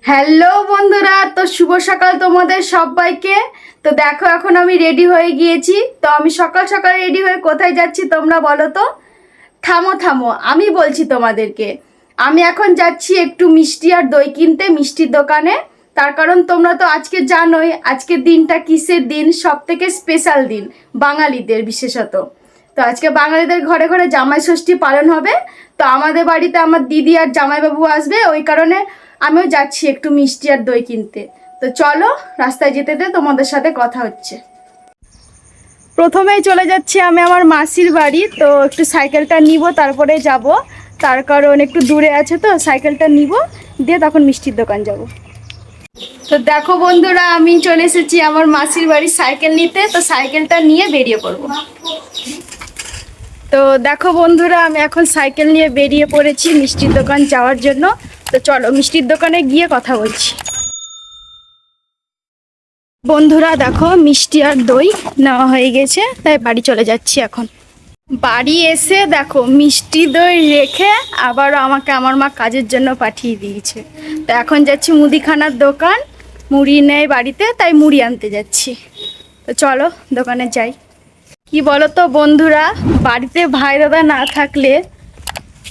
Hello বন্ধুরা, তো শুভ সকাল তোমাদের সবাইকে। তো দেখো এখন আমি রেডি হয়ে গিয়েছি। তো আমি সকাল সকাল রেডি হয়ে কোথায় যাচ্ছি তোমরা বলো তো? থামো থামো, আমি বলছি তোমাদেরকে। আমি এখন যাচ্ছি একটু মিষ্টি আর দই কিনতে মিষ্টির দোকানে। তার কারণ তোমরা তো আজকে জানোই আজকের দিনটা কিসের দিন, সব থেকে স্পেশাল দিন বাঙালিদের বিশেষত। তো আজকে বাঙালিদের ঘরে ঘরে জামাই ষষ্ঠী পালন হবে। তো আমাদের বাড়িতে আমার দিদি আর জামাইবাবু আসবে, ওই কারণে আমিও যাচ্ছি একটু মিষ্টি আর দই কিনতে। তো চলো, রাস্তায় যেতে যেতে তোমাদের সাথে কথা হচ্ছে। প্রথমেই চলে যাচ্ছি আমি আমার মাসির বাড়ি। তো একটু সাইকেলটা নিব, তারপরে যাব। তার কারণ একটু দূরে আছে, তো সাইকেলটা নিব, দিয়ে তখন মিষ্টির দোকান যাব। তো দেখো বন্ধুরা, আমি চলে এসেছি আমার মাসির বাড়ি সাইকেল নিতে। তো সাইকেলটা নিয়ে বেরিয়ে পড়ব। তো দেখো বন্ধুরা, আমি এখন সাইকেল নিয়ে বেরিয়ে পড়েছি মিষ্টির দোকান যাওয়ার জন্য। তো চলো মিষ্টির দোকানে গিয়ে কথা বলছি। বন্ধুরা দেখো, মিষ্টি আর দই নেওয়া হয়ে গেছে, তাই বাড়ি চলে যাচ্ছি এখন। বাড়ি এসে দেখো মিষ্টি দই রেখে আবার আমাকে আমার মা কাজের জন্য পাঠিয়ে দিয়েছে। তো এখন যাচ্ছি মুদিখানার দোকান, মুড়ি নেই বাড়িতে, তাই মুড়ি আনতে যাচ্ছি। তো চলো দোকানে যাই। কি বলো তো বন্ধুরা, বাড়িতে ভাই দাদা না থাকলে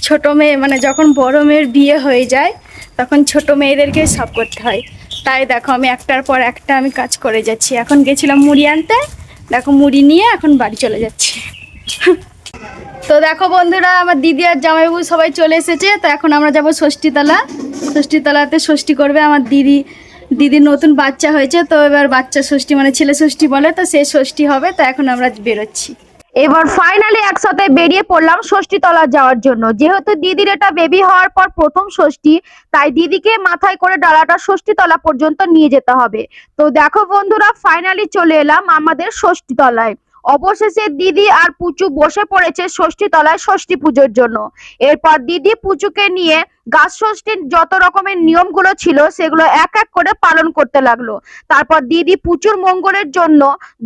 ছোট মেয়ে মানে যখন বড় মেয়ের বিয়ে হয়ে যায় তখন ছোট মেয়েদেরকে সব করতে হয়। তাই দেখো আমি একটার পর একটা আমি কাজ করে যাচ্ছি। এখন গেছিলাম মুড়ি আনতে, দেখো মুড়ি নিয়ে এখন বাড়ি চলে যাচ্ছি। তো দেখো বন্ধুরা, আমার দিদি আর জামাইবাবু সবাই চলে এসেছে। তো এখন আমরা যাব ষষ্ঠীতলা। ষষ্ঠীতলাতে ষষ্ঠী করবে আমার দিদির নতুন বাচ্চা হয়েছে। তো এবার বাচ্চা ষষ্ঠী মানে ছেলে ষষ্ঠী বলে, তো সে ষষ্ঠী হবে। তো এখন আমরা বেরোচ্ছি। এবার ফাইনালি একসাথে বেরিয়ে পড়লাম ষষ্ঠীতলা যাওয়ার জন্য। যেহেতু দিদির এটা বেবি হওয়ার পর প্রথম ষষ্ঠী, তাই দিদিকে মাথায় করে ডালাটা ষষ্ঠীতলা পর্যন্ত নিয়ে যেতে হবে। তো দেখো বন্ধুরা, ফাইনালি চলে এলাম আমাদের ষষ্ঠীতলায়। অবশেষে দিদি আর পুচু বসে পড়েছে ষষ্ঠীতলায় ষষ্ঠী পুজোর জন্য। এরপর দিদি পুচুকে নিয়ে গাছ ষষ্ঠীর যত রকমের নিয়মগুলো ছিল সেগুলো এক এক করে পালন করতে লাগলো। তারপর দিদি পুচুর মঙ্গলের জন্য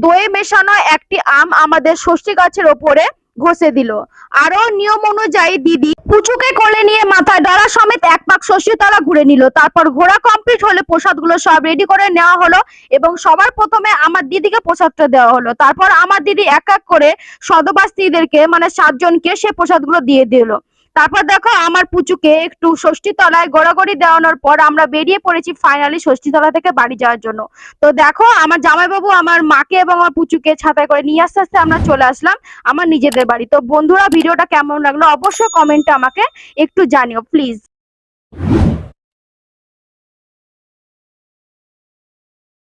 দই মেশানো একটি আম আমাদের ষষ্ঠী গাছের ওপরে ঘষে দিল। আরো নিয়ম অনুযায়ী দিদি পুচুকে কোলে নিয়ে মাথায় ডালা সমেত এক পাক ষষ্ঠীতলা ঘুরে নিল। তারপর ঘোরা কমপ্লিট হলে প্রসাদগুলো সব রেডি করে নেওয়া হলো এবং সবার প্রথমে আমার দিদিকে প্রসাদটা দেওয়া হলো। তারপর আমার দিদি এক এক করে সধবা স্ত্রীদেরকে মানে 7 জনকে সে প্রসাদগুলো দিয়ে দিল। তারপর দেখো আমার পুচুকে একটু ষষ্ঠীতলায় গড়াগড়ি দেওয়ানোর পর আমরা বেরিয়ে পড়েছি ফাইনালি ষষ্ঠীতলা থেকে বাড়ি যাওয়ার জন্য। তো দেখো আমার জামাইবাবু আমার মাকে এবং আমার পুচুকে ছাতায় করে নিয়ে আস্তে আস্তে আমরা চলে আসলাম আমার নিজেদের বাড়ি। তো বন্ধুরা, ভিডিওটা কেমন লাগলো অবশ্যই কমেন্টে আমাকে একটু জানিও প্লিজ।